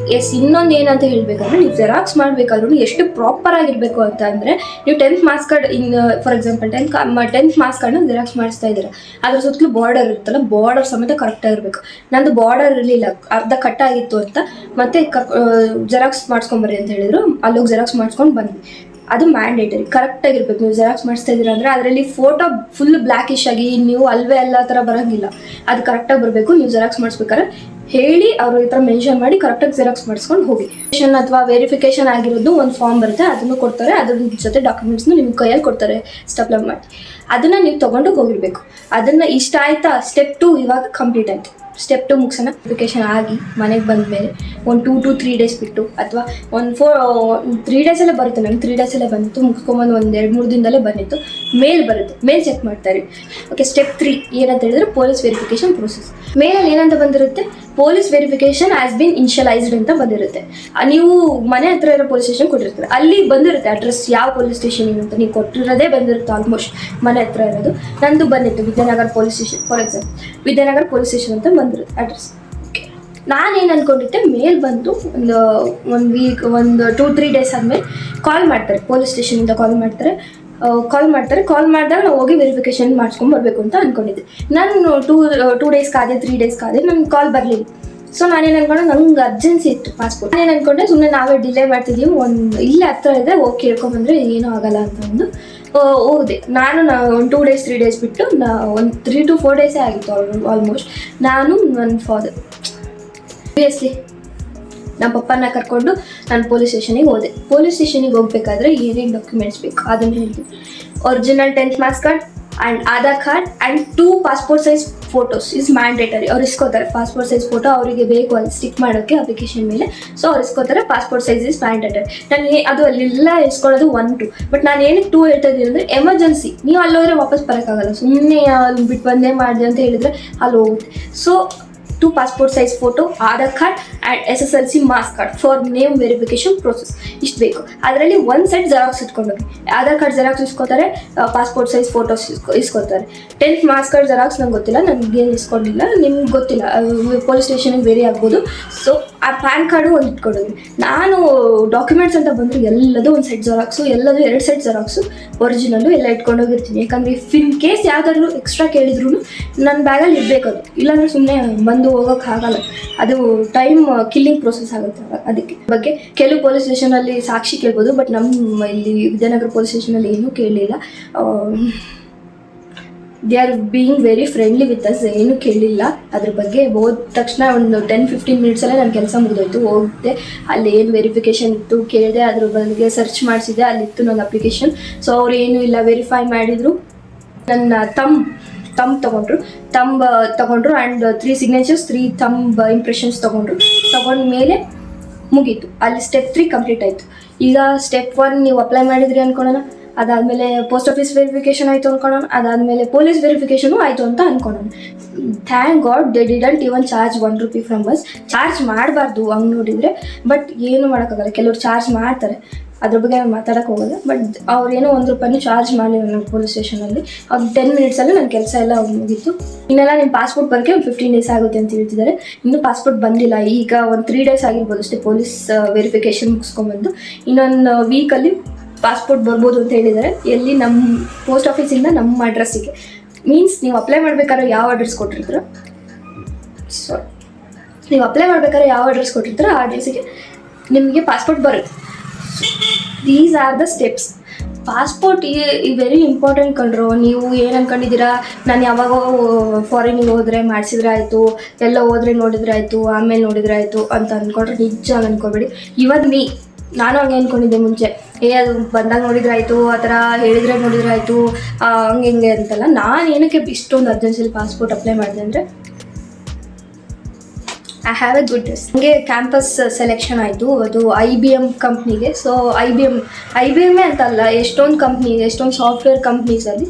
ಇನ್ನೊಂದು ಏನಂತ ಹೇಳ್ಬೇಕಂದ್ರೆ, ನೀವು ಜೆರಾಕ್ಸ್ ಮಾಡಬೇಕಾದ್ರೂ ಎಷ್ಟು ಪ್ರಾಪರ್ ಆಗಿರಬೇಕು ಅಂತ ಅಂದರೆ, ನೀವು 10th marks card for example 10th marks ಕಾರ್ಡ್ನ ಜೆರಾಕ್ಸ್ ಮಾಡಿಸ್ತಾ ಇದ್ದೀರಾ, ಅದ್ರ ಸುತ್ತಲೂ ಬಾರ್ಡರ್ ಇರುತ್ತಲ್ಲ, ಬಾರ್ಡರ್ ಸಮೇತ ಕರೆಕ್ಟಾಗಿರ್ಬೇಕು. ನಂದು ಬಾರ್ಡರ್ ಇರಲಿಲ್ಲ, ಅರ್ಧ ಕಟ್ಟಾಗಿತ್ತು ಅಂತ ಮತ್ತೆ ಜೆರಾಕ್ಸ್ ಮಾಡಿಸ್ಕೊಂಬರ್ರಿ ಅಂತ ಹೇಳಿದ್ರು, ಅಲ್ಲೋಗಿ ಜೆರಾಕ್ಸ್ ಮಾಡಿಸ್ಕೊಂಡು ಬಂದ್ವಿ. ಅದು ಮ್ಯಾಂಡೇಟರಿ, ಕರೆಕ್ಟಾಗಿರ್ಬೇಕು. ನೀವು ಜೆರಾಕ್ಸ್ ಮಾಡಿಸ್ತಾ ಇದ್ದೀರಾ ಅಂದರೆ ಅದರಲ್ಲಿ ಫೋಟೋ ಫುಲ್ ಬ್ಲ್ಯಾಕಿಶ್ ಆಗಿ ನೀವು ಅಲ್ವೇ ಎಲ್ಲ ಥರ ಬರೋಂಗಿಲ್ಲ, ಅದು ಕರೆಕ್ಟಾಗಿ ಬರಬೇಕು. ನೀವು ಜೆರಾಕ್ಸ್ ಮಾಡಿಸ್ಬೇಕಾದ್ರೆ ಹೇಳಿ ಅವರು ಈ ಥರ ಮೆನ್ಷನ್ ಮಾಡಿ ಕರೆಕ್ಟಾಗಿ ಜೆರಾಕ್ಸ್ ಮಾಡಿಸ್ಕೊಂಡು ಹೋಗಿ. ಅಥವಾ ವೆರಿಫಿಕೇಷನ್ ಆಗಿರೋದು ಒಂದು ಫಾರ್ಮ್ ಬರುತ್ತೆ, ಅದನ್ನು ಕೊಡ್ತಾರೆ, ಅದ್ರ ಜೊತೆ ಡಾಕ್ಯುಮೆಂಟ್ಸ್ನು ನಿಮ್ಮ ಕೈಯಲ್ಲಿ ಕೊಡ್ತಾರೆ ಸ್ಟೆಪ್ಲರ್ ಮಾಡಿ, ಅದನ್ನು ನೀವು ತೊಗೊಂಡು ಹೋಗಿರಬೇಕು. ಅದನ್ನು ಇಷ್ಟ ಆಯ್ತಾ, ಸ್ಟೆಪ್ 2 ಇವಾಗ ಕಂಪ್ಲೀಟ್ ಆಯಿತು. ಸ್ಟೆಪ್ 2 ಮುಗಿಸೋಣ. ವೆರಿಫಿಕೇಷನ್ ಆಗಿ ಮನೆಗೆ ಬಂದ ಮೇಲೆ ಒಂದು 2 to 3 ಡೇಸ್ ಬಿಟ್ಟು, ಅಥವಾ ಒಂದು 3 ಡೇಸಲ್ಲೇ ಬರುತ್ತೆ. ನಂಗೆ 3 ಡೇಸಲ್ಲೇ ಬಂದಿತ್ತು, ಮುಗಿಸ್ಕೊಂಬಂದು ಒಂದು 2-3 ದಿನದಲ್ಲೇ ಬಂದಿತ್ತು. ಮೇಲ್ ಬರುತ್ತೆ, ಮೇಲ್ ಚೆಕ್ ಮಾಡ್ತಾರೆ. ಓಕೆ, ಸ್ಟೆಪ್ 3 ಏನಂತ ಹೇಳಿದ್ರೆ ಪೊಲೀಸ್ ವೆರಿಫಿಕೇಷನ್ ಪ್ರೊಸೆಸ್. ಮೇಲಲ್ಲಿ ಏನಂತ ಬಂದಿರುತ್ತೆ, ಪೊಲೀಸ್ ವೆರಿಫಿಕೇಷನ್ ಹ್ಯಾಸ್ ಬಿನ್ ಇನಿಷಿಯಲೈಸ್ಡ್ ಅಂತ ಬಂದಿರುತ್ತೆ. ನೀವು ಮನೆ ಹತ್ರ ಇರೋ ಪೊಲೀಸ್ ಸ್ಟೇಷನ್ ಕೊಟ್ಟಿರ್ತಾರೆ, ಅಲ್ಲಿ ಬಂದಿರುತ್ತೆ ಅಡ್ರೆಸ್, ಯಾವ ಪೊಲೀಸ್ ಸ್ಟೇಷನ್ ಏನು ಅಂತ ನೀವು ಕೊಟ್ಟಿರೋದೇ ಬಂದಿರುತ್ತೆ ಆಲ್ಮೋಸ್ಟ್ ಮನೆ ಹತ್ರ ಇರೋದು. ನಂದು ಬಂದಿತ್ತು Vidyanagar police station, for example Vidyanagar police station ಅಂತ ಬಂದಿರುತ್ತೆ ಅಡ್ರೆಸ್. ಓಕೆ, ನಾನೇನು ಅಂದ್ಕೊಂಡಿದ್ದೆ, ಮೇಲ್ ಬಂದು ಒಂದು ವೀಕ್, ಒಂದು 2-3 ಡೇಸ್ ಆದಮೇಲೆ ಕಾಲ್ ಮಾಡ್ತಾರೆ, ಪೊಲೀಸ್ ಸ್ಟೇಷನಿಂದ ಕಾಲ್ ಮಾಡ್ತಾರೆ. ಕಾಲ್ ಮಾಡಿದಾಗ ನಾವು ಹೋಗಿ ವೆರಿಫಿಕೇಷನ್ ಮಾಡಿಸ್ಕೊಂಡು ಬರಬೇಕು ಅಂತ ಅಂದ್ಕೊಂಡಿದ್ದೆ. ನಾನು 2 ಡೇಸ್ ಕಾದೆ, 3 ಡೇಸ್ ಕಾದೆ, ನನಗೆ ಕಾಲ್ ಬರಲಿಲ್ಲ. ಸೊ ನಾನೇನು ಅಂದ್ಕೊಂಡೆ, ನಂಗೆ ಅರ್ಜೆನ್ಸಿ ಇತ್ತು ಪಾಸ್ಪೋರ್ಟ್. ನಾನೇನು ಅಂದ್ಕೊಂಡೆ, ಸುಮ್ಮನೆ ನಾವೇ ಡಿಲೇ ಮಾಡ್ತಿದ್ದೀವಿ, ಇಲ್ಲೇ ಹತ್ರ ಇದೆ, ಹೋಗಿ ಕೇಳ್ಕೊಂಬಂದರೆ ಏನೂ ಆಗಲ್ಲ ಅಂತಂದು ಹೋದೆ. ನಾನು ಒಂದು 2 ಡೇಸ್ 3 ಡೇಸ್ ಬಿಟ್ಟು ಒಂದು 3 to 4 ಡೇಸೇ ಆಗಿತ್ತು ಆಲ್ಮೋಸ್ಟ್. ನಾನು ನನ್ನ ಫಾದರ್ ಆಬ್ವಿಯಸ್ಲಿ ನಮ್ಮ ಪಪ್ಪನ ಕರ್ಕೊಂಡು ನಾನು ಪೊಲೀಸ್ ಸ್ಟೇಷನಿಗೆ ಹೋದೆ. ಪೊಲೀಸ್ ಸ್ಟೇಷನಿಗೆ ಹೋಗ್ಬೇಕಾದ್ರೆ ಏನೇನು ಡಾಕ್ಯುಮೆಂಟ್ಸ್ ಬೇಕು ಅದನ್ನು ಹೇಳ್ತೀನಿ. Original 10th marks card and Aadhaar card and 2 passport size photos is mandatory. ಅವ್ರು ಇಸ್ಕೋತಾರೆ ಪಾಸ್ಪೋರ್ಟ್ ಸೈಜ್ ಫೋಟೋ, ಅವರಿಗೆ ಬೇಕು ಅಲ್ಲಿ ಸ್ಟಿಕ್ ಮಾಡೋಕ್ಕೆ ಅಪ್ಲಿಕೇಶನ್ ಮೇಲೆ. ಸೊ ಅವ್ರು ಇಸ್ಕೋತಾರೆ, ಪಾಸ್ಪೋರ್ಟ್ ಸೈಜ್ ಇಸ್ ಮ್ಯಾಂಡೇಟರಿ. ನಾನು ಅದು ಅಲ್ಲೆಲ್ಲ ಇಸ್ಕೊಳ್ಳೋದು 1, 2. ಬಟ್ ನಾನು ಏನಕ್ಕೆ 2 ಹೇಳ್ತಾ ಇದ್ದೀನಿ ಅಂದರೆ, ಎಮರ್ಜೆನ್ಸಿ ನೀವು ಅಲ್ಲೋದ್ರೆ ವಾಪಸ್ ಬರೋಕ್ಕಾಗಲ್ಲ, ಸುಮ್ಮನೆ ಅಲ್ಲಿ ಬಿಟ್ಟು ಬಂದೇ ಮಾಡಿದೆ ಅಂತ ಹೇಳಿದರೆ ಅಲ್ಲಿ ಹೋಗುತ್ತೆ. So 2 passport size photo, Aadhaar card and SSLC marks card for name verification process, ಇಷ್ಟು ಬೇಕು. ಅದರಲ್ಲಿ 1 ಸೆಟ್ ಜೆರಾಕ್ಸ್ ಇಟ್ಕೊಂಡೋಗಿ, ಆಧಾರ್ ಕಾರ್ಡ್ ಜೆರಾಕ್ಸ್ ಇಸ್ಕೋತಾರೆ, ಪಾಸ್ಪೋರ್ಟ್ ಸೈಜ್ ಫೋಟೋಸ್ ಇಸ್ಕೋತಾರೆ. 10th ಮಾರ್ಕ್ಸ್ ಕಾರ್ಡ್ ಜೆರಾಕ್ಸ್ ನಂಗೆ ಗೊತ್ತಿಲ್ಲ, ನನಗೇನು ಇಸ್ಕೊಂಡಿಲ್ಲ, ನಿಮ್ಗೆ ಗೊತ್ತಿಲ್ಲ, ಪೊಲೀಸ್ ಸ್ಟೇಷನಿಗೆ ಬೇರೆ ಆಗ್ಬೋದು. ಸೊ ಆ ಪ್ಯಾನ್ ಕಾರ್ಡು ಒಂದು ಇಟ್ಕೊಂಡೋಗಿ. ನಾನು ಡಾಕ್ಯುಮೆಂಟ್ಸ್ ಅಂತ ಬಂದರೆ ಎಲ್ಲದೂ 1 ಸೆಟ್ ಜೆರಾಕ್ಸು, ಎಲ್ಲದೂ 2 ಸೆಟ್ ಜೆರಾಕ್ಸು, ಒರಿಜಿನಲ್ಲು ಎಲ್ಲ ಇಟ್ಕೊಂಡೋಗಿರ್ತೀನಿ. ಯಾಕಂದರೆ ಇನ್ ಕೇಸ್ ಯಾವುದಾದ್ರೂ ಎಕ್ಸ್ಟ್ರಾ ಕೇಳಿದ್ರು ನನ್ನ ಬ್ಯಾಗಲ್ಲಿ ಇರಬೇಕದು, ಇಲ್ಲಾಂದರೆ ಸುಮ್ಮನೆ ಬಂದು ಹೋಗೋಕ್ಕಾಗಲ್ಲ, ಅದು ಟೈಮ್ ಕಿಲ್ಲಿಂಗ್ ಪ್ರೊಸೆಸ್ ಆಗುತ್ತೆ. ಅದಕ್ಕೆ ಬಗ್ಗೆ ಕೆಲವು ಪೊಲೀಸ್ ಸ್ಟೇಷನಲ್ಲಿ ಸಾಕ್ಷಿ ಕೇಳ್ಬೋದು, ಬಟ್ ನಮ್ಮ ಇಲ್ಲಿ ವಿದ್ಯಾನಗರ ಪೊಲೀಸ್ ಸ್ಟೇಷನಲ್ಲಿ ಏನೂ ಕೇಳಲಿಲ್ಲ. They are being very friendly with us, ಏನೂ ಕೇಳಲಿಲ್ಲ ಅದ್ರ ಬಗ್ಗೆ. ಹೋದ ತಕ್ಷಣ ಒಂದು 10-15 ಮಿನಿಟ್ಸಲ್ಲೇ ನನ್ನ ಕೆಲಸ ಮುಗಿದೋಯ್ತು. ಹೋಗಿದ್ದೆ, ಅಲ್ಲಿ ಏನು ವೆರಿಫಿಕೇಷನ್ ಇತ್ತು ಕೇಳಿದೆ, ಅದ್ರ ಬಗ್ಗೆ ಸರ್ಚ್ ಮಾಡಿಸಿದೆ, ಅಲ್ಲಿತ್ತು ನನ್ನ ಅಪ್ಲಿಕೇಶನ್. ಸೊ ಅವ್ರು ಏನೂ ಇಲ್ಲ, ವೆರಿಫೈ ಮಾಡಿದರು. ನನ್ನ ತಮ್ ತೊಗೊಂಡ್ರು ಆ್ಯಂಡ್ 3 ಸಿಗ್ನೇಚರ್ಸ್, 3 ಥಂಬ್ ಇಂಪ್ರೆಷನ್ಸ್ ತೊಗೊಂಡ ಮೇಲೆ ಮುಗೀತು. ಅಲ್ಲಿ ಸ್ಟೆಪ್ 3 ಕಂಪ್ಲೀಟ್ ಆಯಿತು. ಈಗ ಸ್ಟೆಪ್ 1 ನೀವು ಅಪ್ಲೈ ಮಾಡಿದ್ರಿ ಅಂದ್ಕೊಳ್ಳೋಣ, ಅದಾದಮೇಲೆ ಪೋಸ್ಟ್ ಆಫೀಸ್ ವೆರಿಫಿಕೇಷನ್ ಆಯಿತು ಅಂದ್ಕೊಳ್ಳೋಣ, ಅದಾದಮೇಲೆ ಪೊಲೀಸ್ ವೆರಿಫಿಕೇಷನು ಆಯಿತು ಅಂತ ಅಂದ್ಕೊಳ್ಳೋಣ. Thank God they didn't even charge 1 rupee from us. Charge ಮಾಡಬಾರ್ದು ಹಂಗೆ ನೋಡಿದರೆ, ಬಟ್ ಏನು ಮಾಡೋಕ್ಕಾಗಲ್ಲ, ಕೆಲವ್ರು ಚಾರ್ಜ್ ಮಾಡ್ತಾರೆ, ಅದ್ರ ಬಗ್ಗೆ ನಾನು ಮಾತಾಡೋಕ್ಕೆ ಹೋಗೋದು. ಬಟ್ ಅವ್ರೇನೋ 1 ರೂಪಾಯಿನೂ ಚಾರ್ಜ್ ಮಾಡಲಿಲ್ಲ ನನ್ನ ಪೊಲೀಸ್ ಸ್ಟೇಷನಲ್ಲಿ. ಅದು 10 ಮಿನಿಟ್ಸಲ್ಲಿ ನನ್ನ ಕೆಲಸ ಎಲ್ಲ ಮುಗೀತು. ಇನ್ನೆಲ್ಲ ನಿಮ್ಮ ಪಾಸ್ಪೋರ್ಟ್ ಬರೋಕ್ಕೆ ಒಂದು 15 ಡೇಸ್ ಆಗುತ್ತೆ ಅಂತ ಹೇಳ್ತಿದ್ದಾರೆ. ಇನ್ನೂ ಪಾಸ್ಪೋರ್ಟ್ ಬಂದಿಲ್ಲ, ಈಗ ಒಂದು 3 ಡೇಸ್ ಆಗಿರ್ಬೋದು ಅಷ್ಟೇ ಪೊಲೀಸ್ ವೆರಿಫಿಕೇಷನ್ ಮುಗಿಸ್ಕೊಂಬಂದು. ಇನ್ನೊಂದು ವೀಕಲ್ಲಿ ಪಾಸ್ಪೋರ್ಟ್ ಬರ್ಬೋದು ಅಂತ ಹೇಳಿದ್ದಾರೆ. ಎಲ್ಲಿ? ನಮ್ಮ ಪೋಸ್ಟ್ ಆಫೀಸಿಂದ ನಮ್ಮ ಅಡ್ರೆಸ್ಸಿಗೆ. ಮೀನ್ಸ್ ನೀವು ಅಪ್ಲೈ ಮಾಡ್ಬೇಕಾದ್ರೆ ಯಾವ ಅಡ್ರೆಸ್ ಕೊಟ್ಟಿರ್ತೀರೋ, ಯಾವ ಅಡ್ರೆಸ್ ಕೊಟ್ಟಿರ್ತೀರೋ ಆ ಅಡ್ರೆಸ್ಸಿಗೆ ನಿಮಗೆ ಪಾಸ್ಪೋರ್ಟ್ ಬರುತ್ತೆ. These are the steps. Passport ಈ ವೆರಿ ಇಂಪಾರ್ಟೆಂಟ್ ಕಂಡ್ರು. ನೀವು ಏನು ಅಂದ್ಕೊಂಡಿದ್ದೀರಾ, ನಾನು ಯಾವಾಗೋ ಫಾರಿನಿಗೆ ಹೋದರೆ ಮಾಡಿಸಿದ್ರೆ ಆಯಿತು, ಎಲ್ಲ ಹೋದರೆ ನೋಡಿದ್ರೆ ಆಯಿತು, ಆಮೇಲೆ ನೋಡಿದ್ರೆ ಆಯಿತು ಅಂತ ಅಂದ್ಕೊಂಡ್ರೆ ನಿಜ ಅಂದ್ಕೊಬೇಡಿ. ಇವತ್ತು ನಾನು ಹಂಗೆ ಅಂದ್ಕೊಂಡಿದ್ದೆ ಮುಂಚೆ, ಅದು ಬಂದಾಗ ನೋಡಿದ್ರೆ ಆಯಿತು, ಆ ಥರ ಹೇಳಿದ್ರೆ ನೋಡಿದ್ರೆ ಆಯಿತು, ಹಂಗೆ ಹಿಂಗೆ ಅಂತಲ್ಲ. ನಾನು ಏನಕ್ಕೆ ಇಷ್ಟೊಂದು ಅರ್ಜೆನ್ಸಿಲಿ ಪಾಸ್ಪೋರ್ಟ್ ಅಪ್ಲೈ ಮಾಡಿದೆ ಅಂದರೆ, I have A good dress. ನನಗೆ ಕ್ಯಾಂಪಸ್ ಸೆಲೆಕ್ಷನ್ ಆಯಿತು, ಅದು IBM ಕಂಪ್ನಿಗೆ. ಸೊ IBM ಅಂತಲ್ಲ, ಎಷ್ಟೊಂದು ಸಾಫ್ಟ್ವೇರ್ ಕಂಪ್ನೀಸಲ್ಲಿ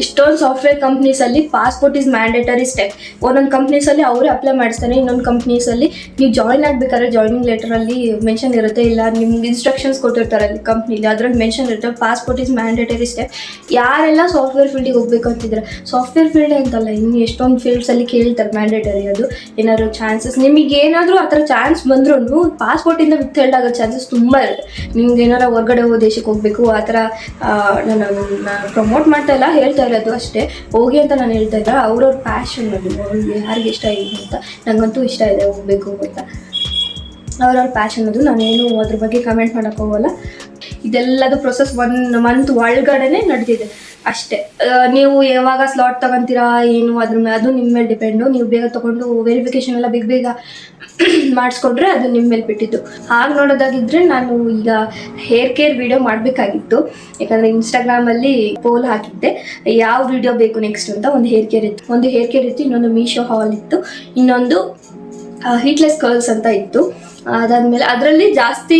ಇಷ್ಟೊಂದು ಸಾಫ್ಟ್ವೇರ್ ಕಂಪ್ನೀಸಲ್ಲಿ ಪಾಸ್ಪೋರ್ಟ್ ಈಸ್ ಮ್ಯಾಂಡೇಟರಿ ಸ್ಟೆಪ್. ಒಂದೊಂದು ಕಂಪ್ನೀಸಲ್ಲಿ ಅವರೇ ಅಪ್ಲೈ ಮಾಡಿಸ್ತಾನೆ, ಇನ್ನೊಂದು ಕಂಪ್ನೀಸಲ್ಲಿ ನೀವು ಜಾಯ್ನ್ ಆಗಬೇಕಾದ್ರೆ ಜಾಯ್ನಿಂಗ್ ಲೆಟರಲ್ಲಿ ಮೆನ್ಷನ್ ಇರುತ್ತೆ, ಇಲ್ಲ ನಿಮ್ಗೆ ಇನ್ಸ್ಟ್ರಕ್ಷನ್ಸ್ ಕೊಟ್ಟಿರ್ತಾರೆ ಅಲ್ಲಿ ಕಂಪ್ನಿಲಿ, ಅದ್ರಲ್ಲಿ ಮೆನ್ಷನ್ ಇರುತ್ತೆ ಪಾಸ್ಪೋರ್ಟ್ ಈಸ್ ಮ್ಯಾಂಡೇಟರಿ ಸ್ಟೆಪ್. ಯಾರೆಲ್ಲ ಸಾಫ್ಟ್ವೇರ್ ಫೀಲ್ಡಿಗೆ ಹೋಗ್ಬೇಕು ಅಂತಿದ್ರೆ, ಸಾಫ್ಟ್ವೇರ್ ಫೀಲ್ಡ್ ಅಂತಲ್ಲ, ಇನ್ನು ಎಷ್ಟೊಂದು ಫೀಲ್ಡ್ಸಲ್ಲಿ ಕೇಳ್ತಾರೆ ಮ್ಯಾಂಡೇಟರಿ. ಅದು ಏನಾದ್ರು ಚಾನ್ಸಸ್ ನಿಮಗೆ ಏನಾದರೂ ಆ ಥರ ಚಾನ್ಸ್ ಬಂದ್ರೂ ಪಾಸ್ಪೋರ್ಟಿಂದ ವಿತ್ಹೆಲ್ಡ್ ಆಗೋ ಚಾನ್ಸಸ್ ತುಂಬ ಇರುತ್ತೆ. ನಿಮ್ಗೆ ಏನಾರ ಹೊರಗಡೆ ದೇಶಕ್ಕೆ ಹೋಗಬೇಕು ಆ ಥರ ನಾನು ಪ್ರಮೋಟ್ ಮಾಡ್ತಾ ಇಲ್ಲ, ಹೇಳ್ತಾ ಇರೋದು ಅಷ್ಟೇ, ಹೋಗಿ ಅಂತ ನಾನು ಹೇಳ್ತಾ ಇಲ್ಲ. ಅವ್ರವ್ರ ಪ್ಯಾಷನ್ ಅದು, ಅವ್ರಿಗೆ ಯಾರಿಗೆ ಇಷ್ಟ ಇದೆ ಅಂತ. ನನಗಂತೂ ಇಷ್ಟ ಇದೆ ಹೋಗಬೇಕು ಅಂತ, ಅವ್ರವ್ರ ಪ್ಯಾಷನ್ ಅದು. ನಾನೇನು ಅದ್ರ ಬಗ್ಗೆ ಕಮೆಂಟ್ ಮಾಡೋಕ್ಕೆ ಹೋಗಲ್ಲ. ಇದೆಲ್ಲದು ಪ್ರೊಸೆಸ್ 1 ಮಂತ್ ಒಳಗಡೆ ನಡೆದಿದೆ ಅಷ್ಟೇ. ನೀವು ಯಾವಾಗ ಸ್ಲಾಟ್ ತೊಗೊತೀರಾ ಏನು ಅದು ನಿಮ್ಮ ಮೇಲೆ ಡಿಪೆಂಡು. ನೀವು ಬೇಗ ತೊಗೊಂಡು ವೆರಿಫಿಕೇಷನ್ ಎಲ್ಲ ಬೇಗ ಮಾಡಿಸ್ಕೊಂಡ್ರೆ ಅದು ನಿಮ್ಮ ಮೇಲೆ ಬಿಟ್ಟಿದ್ದು. ಹಾಗೆ ನೋಡೋದಾಗಿದ್ದರೆ ನಾನು ಈಗ ಹೇರ್ ಕೇರ್ ವಿಡಿಯೋ ಮಾಡಬೇಕಾಗಿತ್ತು, ಯಾಕಂದರೆ ಇನ್ಸ್ಟಾಗ್ರಾಮಲ್ಲಿ ಪೋಲ್ ಹಾಕಿದ್ದೆ ಯಾವ ವಿಡಿಯೋ ಬೇಕು ನೆಕ್ಸ್ಟ್ ಅಂತ. ಒಂದು ಹೇರ್ ಕೇರ್ ಇತ್ತು, ಇನ್ನೊಂದು ಮೀಶೋ ಹಾಲ್ ಇತ್ತು, ಇನ್ನೊಂದು ಹೀಟ್ಲೆಸ್ ಕರ್ಲ್ಸ್ ಅಂತ ಇತ್ತು. ಅದಾದಮೇಲೆ ಅದರಲ್ಲಿ ಜಾಸ್ತಿ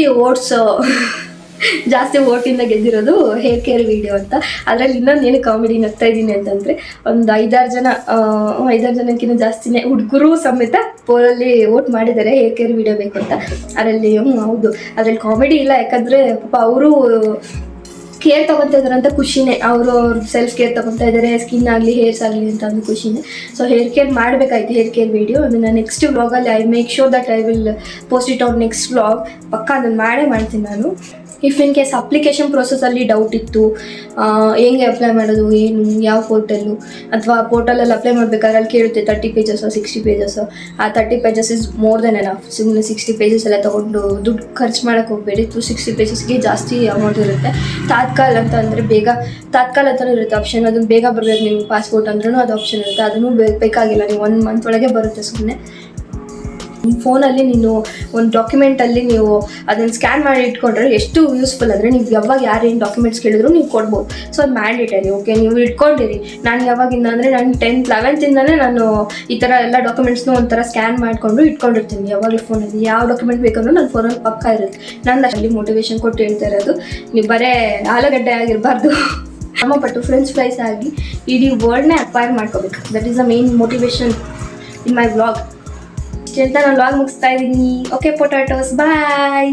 ಓಟಿಂದ ಗೆದ್ದಿರೋದು ಹೇರ್ ಕೇರ್ ವಿಡಿಯೋ ಅಂತ. ಅದರಲ್ಲಿ ಇನ್ನೊಂದು ಏನು ಕಾಮಿಡಿ ನಗ್ತಾ ಇದ್ದೀನಿ ಅಂತಂದರೆ, ಒಂದು 5-6 ಜನಕ್ಕಿಂತ ಜಾಸ್ತಿನೇ ಹುಡುಗರು ಸಮೇತ ಪೋಲಲ್ಲಿ ವೋಟ್ ಮಾಡಿದ್ದಾರೆ ಹೇರ್ ಕೇರ್ ವಿಡಿಯೋ ಬೇಕು ಅಂತ. ಅದರಲ್ಲಿ ಹೌದು, ಅದರಲ್ಲಿ ಕಾಮಿಡಿ ಇಲ್ಲ, ಯಾಕಂದರೆ ಪಾಪ ಅವರು ಕೇರ್ ತೊಗೊತಾ ಇದ್ದಾರೆ ಅಂತ ಖುಷಿನೇ, ಅವರು ಸೆಲ್ಫ್ ಕೇರ್ ತೊಗೊತಾ ಇದ್ದಾರೆ, ಸ್ಕಿನ್ ಆಗಲಿ ಹೇರ್ಸ್ ಆಗಲಿ ಅಂತ ಒಂದು ಖುಷಿನೇ. ಸೊ ಹೇರ್ ಕೇರ್ ಮಾಡಬೇಕಾಯ್ತು, ಹೇರ್ ಕೇರ್ ವಿಡಿಯೋ. ಅದನ್ನು ನೆಕ್ಸ್ಟ್ ವ್ಲಾಗಲ್ಲಿ I make sure that I will post it out next vlog. ಪಕ್ಕ ಅದನ್ನು ಮಾಡ್ತೀನಿ ನಾನು. ಇಫ್ ಇನ್ ಕೇಸ್ ಅಪ್ಲಿಕೇಶನ್ ಪ್ರೊಸೆಸಲ್ಲಿ ಡೌಟ್ ಇತ್ತು, ಹೆಂಗೆ ಅಪ್ಲೈ ಮಾಡೋದು, ಏನು ಯಾವ ಪೋರ್ಟಲ್ಲು, ಅಥವಾ ಪೋರ್ಟಲಲ್ಲಿ ಅಪ್ಲೈ ಮಾಡಬೇಕಾದ್ರೆ ಅಲ್ಲಿ ಕೇಳುತ್ತೆ 30 pages 60 pages. ಆ 30 pages is more than enough. ಸುಮ್ಮನೆ 60 pages ಎಲ್ಲ ತೊಗೊಂಡು ದುಡ್ಡು ಖರ್ಚು ಮಾಡೋಕ್ಕೆ ಹೋಗಬೇಡಿ. 260 pagesಗೆ ಜಾಸ್ತಿ ಅಮೌಂಟ್ ಇರುತ್ತೆ. ತಾತ್ಕಾಲ್ ಅಂತ ಅಂದರೆ ತಾತ್ಕಾಲ್ ಅಂತಲೂ ಇರುತ್ತೆ ಆಪ್ಷನ್, ಅದನ್ನು ಬೇಗ ಬರಬೇಕು. ನೀವು ಪಾಸ್ಪೋರ್ಟ್ ಅಂದ್ರೂ ಅದು ಆಪ್ಷನ್ ಇರುತ್ತೆ, ಅದನ್ನು ಬೇಕಾಗಿಲ್ಲ, ನೀವು 1 month ಒಳಗೆ ಬರುತ್ತೆ. ಸುಮ್ಮನೆ ಫೋನಲ್ಲಿ ನೀನು ಒಂದು ಡಾಕ್ಯುಮೆಂಟಲ್ಲಿ ನೀವು ಅದನ್ನು ಸ್ಕ್ಯಾನ್ ಮಾಡಿ ಇಟ್ಕೊಂಡ್ರೆ ಎಷ್ಟು ಯೂಸ್ಫುಲ್ ಅಂದರೆ, ನೀವು ಯಾವಾಗ ಯಾರೇನು ಡಾಕ್ಯುಮೆಂಟ್ಸ್ ಕೇಳಿದ್ರು ನೀವು ಕೊಡ್ಬೋದು. ಸೊ ಅದು ಮ್ಯಾಂಡೇಟರಿ. ಓಕೆ, ನೀವು ಇಟ್ಕೊಂಡಿರಿ. ನಾನು ಯಾವಾಗಿಂದ ಅಂದರೆ ನಾನು 10th 11th ನಾನು ಈ ಥರ ಎಲ್ಲ ಡಾಕ್ಯುಮೆಂಟ್ಸ್ನೂ ಒಂಥರ ಸ್ಕ್ಯಾನ್ ಮಾಡಿಕೊಂಡು ಇಟ್ಕೊಂಡಿರ್ತೀನಿ ಯಾವಾಗಲೂ ಫೋನಲ್ಲಿ. ಯಾವ ಡಾಕ್ಯುಮೆಂಟ್ ಬೇಕಂದ್ರೂ ನನ್ನ ಫೋನಲ್ಲಿ ಪಕ್ಕ ಇರುತ್ತೆ. ನಾನು ಅಲ್ಲಿ ಮೋಟಿವೇಶನ್ ಕೊಟ್ಟು ಹೇಳ್ತಾ ಇರೋದು, ನೀವು ಬರೇ ಆಲೂಗಡ್ಡೆ ಆಗಿರಬಾರ್ದು, ಪಟ್ಟು ಫ್ರೆಂಚ್ ಫ್ರೈಸ್ ಆಗಿ ಇಡೀ ವರ್ಲ್ಡ್ನೇ ಅಕ್ವೈರ್ ಮಾಡ್ಕೋಬೇಕು. That is the main motivation in my vlog. ಅಂತ ನಾನು ವ್ಲಾಗ್ ಮುಗಿಸ್ತಾ ಇದ್ದೀನಿ. ಓಕೆ ಪೊಟ್ಯಾಟೋಸ್, ಬಾಯ್.